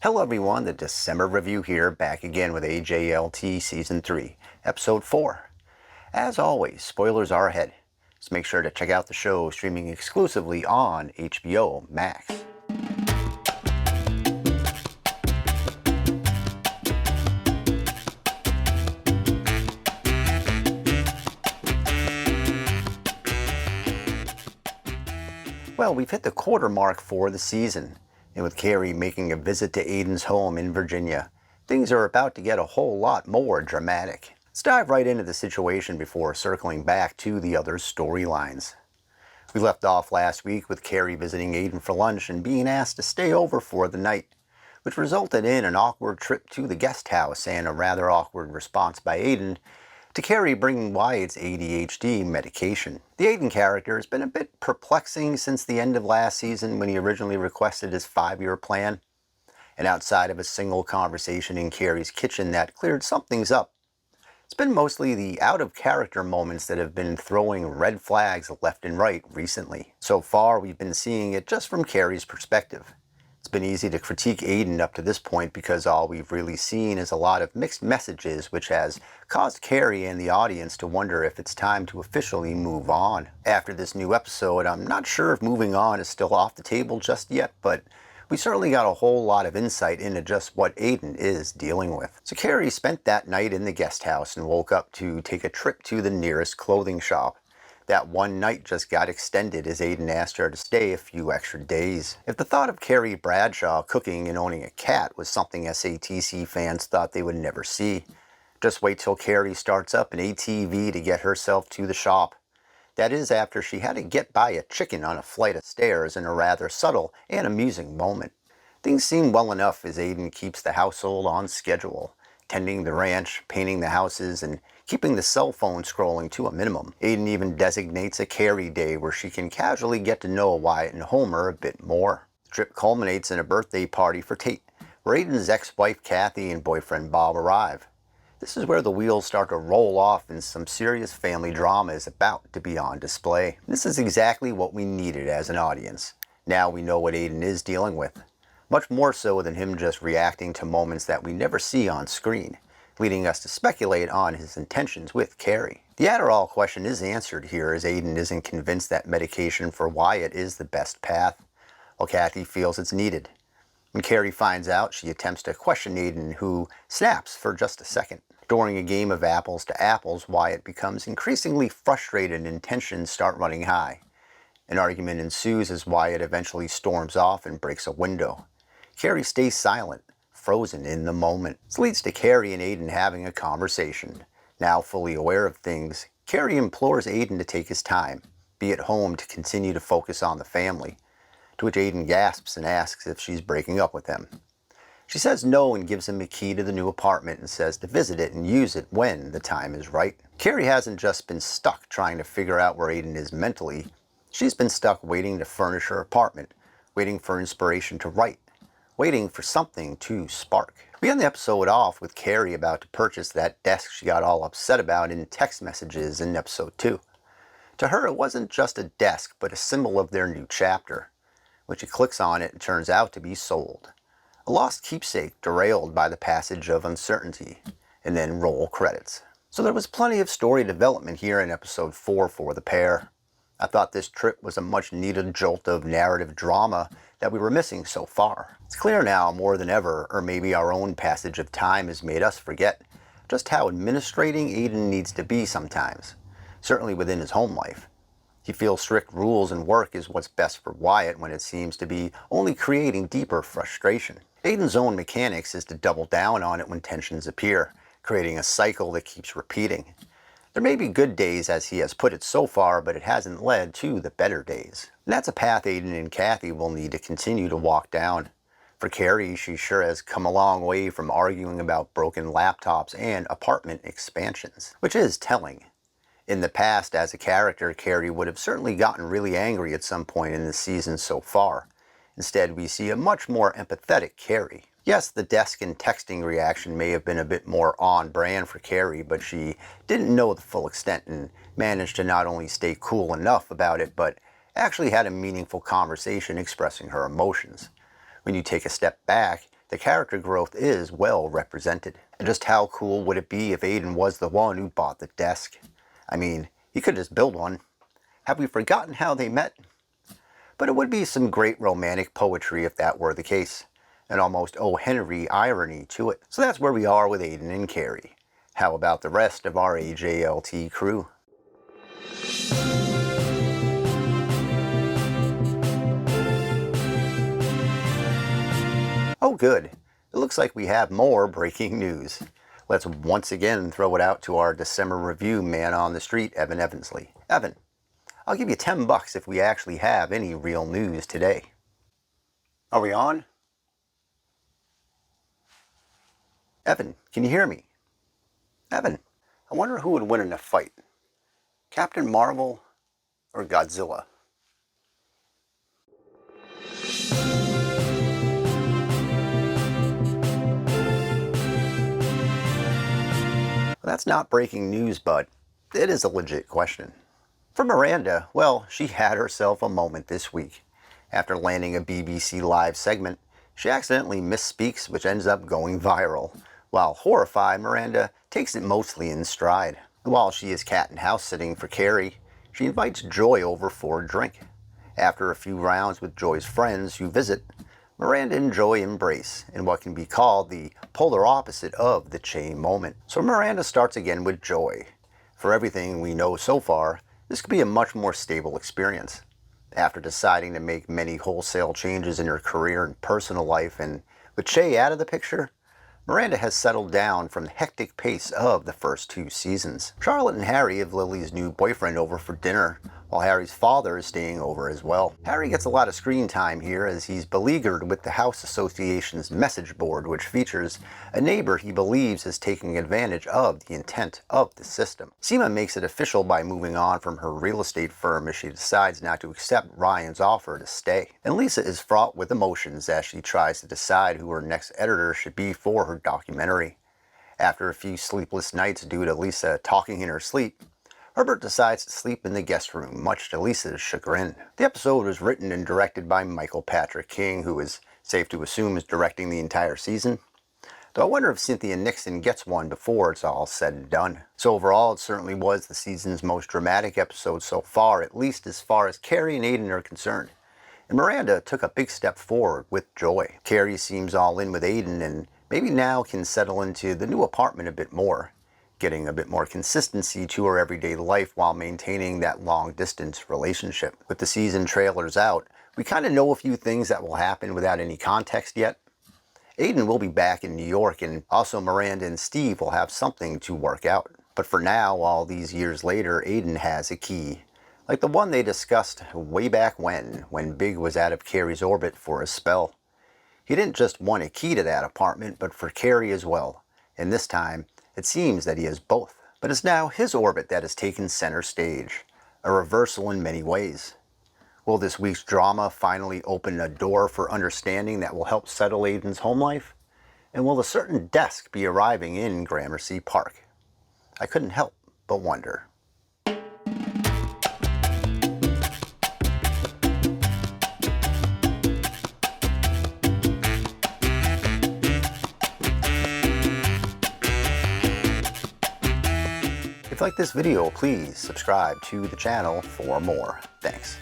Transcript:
Hello everyone, the December review here, back again with AJLT Season 3, Episode 4. As always, spoilers are ahead, so make sure to check out the show streaming exclusively on HBO Max. Well, we've hit the quarter mark for the season, and with Carrie making a visit to Aiden's home in Virginia, things are about to get a whole lot more dramatic. Let's dive right into the situation before circling back to the other storylines. We left off last week with Carrie visiting Aiden for lunch and being asked to stay over for the night, which resulted in an awkward trip to the guest house and a rather awkward response by Aiden to Carrie bringing Wyatt's ADHD medication. The Aiden character has been a bit perplexing since the end of last season when he originally requested his 5-year plan, and outside of a single conversation in Carrie's kitchen that cleared some things up, it's been mostly the out-of-character moments that have been throwing red flags left and right recently. So far, we've been seeing it just from Carrie's perspective. It's been easy to critique Aiden up to this point because all we've really seen is a lot of mixed messages, which has caused Carrie and the audience to wonder if it's time to officially move on. After this new episode, I'm not sure if moving on is still off the table just yet, but we certainly got a whole lot of insight into just what Aiden is dealing with. So Carrie spent that night in the guest house and woke up to take a trip to the nearest clothing shop. That one night just got extended as Aiden asked her to stay a few extra days. If the thought of Carrie Bradshaw cooking and owning a cat was something SATC fans thought they would never see, just wait till Carrie starts up an ATV to get herself to the shop. That is after she had to get by a chicken on a flight of stairs in a rather subtle and amusing moment. Things seem well enough as Aiden keeps the household on schedule, tending the ranch, painting the houses, and keeping the cell phone scrolling to a minimum. Aiden even designates a Carrie day where she can casually get to know Wyatt and Homer a bit more. The trip culminates in a birthday party for Tate, where Aiden's ex-wife Kathy and boyfriend Bob arrive. This is where the wheels start to roll off and some serious family drama is about to be on display. This is exactly what we needed as an audience. Now we know what Aiden is dealing with, much more so than him just reacting to moments that we never see on screen, leading us to speculate on his intentions with Carrie. The Adderall question is answered here as Aiden isn't convinced that medication for Wyatt is the best path, while Kathy feels it's needed. When Carrie finds out, she attempts to question Aiden, who snaps for just a second. During a game of apples to apples, Wyatt becomes increasingly frustrated and tensions start running high. An argument ensues as Wyatt eventually storms off and breaks a window. Carrie stays silent, frozen in the moment. This leads to Carrie and Aiden having a conversation. Now fully aware of things, Carrie implores Aiden to take his time, be at home to continue to focus on the family, to which Aiden gasps and asks if she's breaking up with him. She says no and gives him a key to the new apartment and says to visit it and use it when the time is right. Carrie hasn't just been stuck trying to figure out where Aiden is mentally, she's been stuck waiting to furnish her apartment, waiting for inspiration to write, waiting for something to spark. We end the episode off with Carrie about to purchase that desk she got all upset about in text messages in episode 2. To her, it wasn't just a desk, but a symbol of their new chapter. When she clicks on it, it turns out to be sold. A lost keepsake derailed by the passage of uncertainty, and then roll credits. So there was plenty of story development here in episode 4 for the pair. I thought this trip was a much needed jolt of narrative drama that we were missing so far. It's clear now more than ever, or maybe our own passage of time has made us forget, just how administrating Aiden needs to be sometimes, certainly within his home life. He feels strict rules and work is what's best for Wyatt when it seems to be only creating deeper frustration. Aiden's own mechanics is to double down on it when tensions appear, creating a cycle that keeps repeating. There may be good days as he has put it so far, but it hasn't led to the better days. And that's a path Aiden and Kathy will need to continue to walk down. For Carrie, she sure has come a long way from arguing about broken laptops and apartment expansions, which is telling. In the past, as a character, Carrie would have certainly gotten really angry at some point in the season so far. Instead, we see a much more empathetic Carrie. Yes, the desk and texting reaction may have been a bit more on brand for Carrie, but she didn't know the full extent and managed to not only stay cool enough about it, but actually had a meaningful conversation expressing her emotions. When you take a step back, the character growth is well represented. And just how cool would it be if Aiden was the one who bought the desk? I mean, he could just build one. Have we forgotten how they met? But it would be some great romantic poetry if that were the case. An almost O. Henry irony to it. So that's where we are with Aiden and Carrie. How about the rest of our AJLT crew? Oh good, it looks like we have more breaking news. Let's once again throw it out to our December review man on the street, Evan Evansley. Evan, I'll give you $10 if we actually have any real news today. Are we on? Evan, can you hear me? Evan, I wonder who would win in a fight, Captain Marvel or Godzilla? Well, that's not breaking news, but it is a legit question. For Miranda, well, she had herself a moment this week. After landing a BBC Live segment, she accidentally misspeaks, which ends up going viral. While horrified, Miranda takes it mostly in stride. While she is cat and house sitting for Carrie, she invites Joy over for a drink. After a few rounds with Joy's friends who visit, Miranda and Joy embrace in what can be called the polar opposite of the Che moment. So Miranda starts again with Joy. For everything we know so far, this could be a much more stable experience. After deciding to make many wholesale changes in her career and personal life, and with Che out of the picture, Miranda has settled down from the hectic pace of the first 2 seasons. Charlotte and Harry have Lily's new boyfriend over for dinner, while Harry's father is staying over as well. Harry gets a lot of screen time here as he's beleaguered with the House Association's message board, which features a neighbor he believes is taking advantage of the intent of the system. Seema makes it official by moving on from her real estate firm as she decides not to accept Ryan's offer to stay. And Lisa is fraught with emotions as she tries to decide who her next editor should be for her documentary. After a few sleepless nights due to Lisa talking in her sleep, Herbert decides to sleep in the guest room, much to Lisa's chagrin. The episode was written and directed by Michael Patrick King, who is safe to assume is directing the entire season. Though I wonder if Cynthia Nixon gets one before it's all said and done. So overall, it certainly was the season's most dramatic episode so far, at least as far as Carrie and Aiden are concerned. And Miranda took a big step forward with Joy. Carrie seems all in with Aiden and maybe now can settle into the new apartment a bit more, getting a bit more consistency to her everyday life while maintaining that long-distance relationship. With the season trailers out, we kind of know a few things that will happen without any context yet. Aiden will be back in New York, and also Miranda and Steve will have something to work out. But for now, all these years later, Aiden has a key, like the one they discussed way back when Big was out of Carrie's orbit for a spell. He didn't just want a key to that apartment, but for Carrie as well, and this time, it seems that he has both. But it's now his orbit that has taken center stage, a reversal in many ways. Will this week's drama finally open a door for understanding that will help settle Aiden's home life? And will a certain desk be arriving in Gramercy Park? I couldn't help but wonder. If you like this video, please subscribe to the channel for more. Thanks.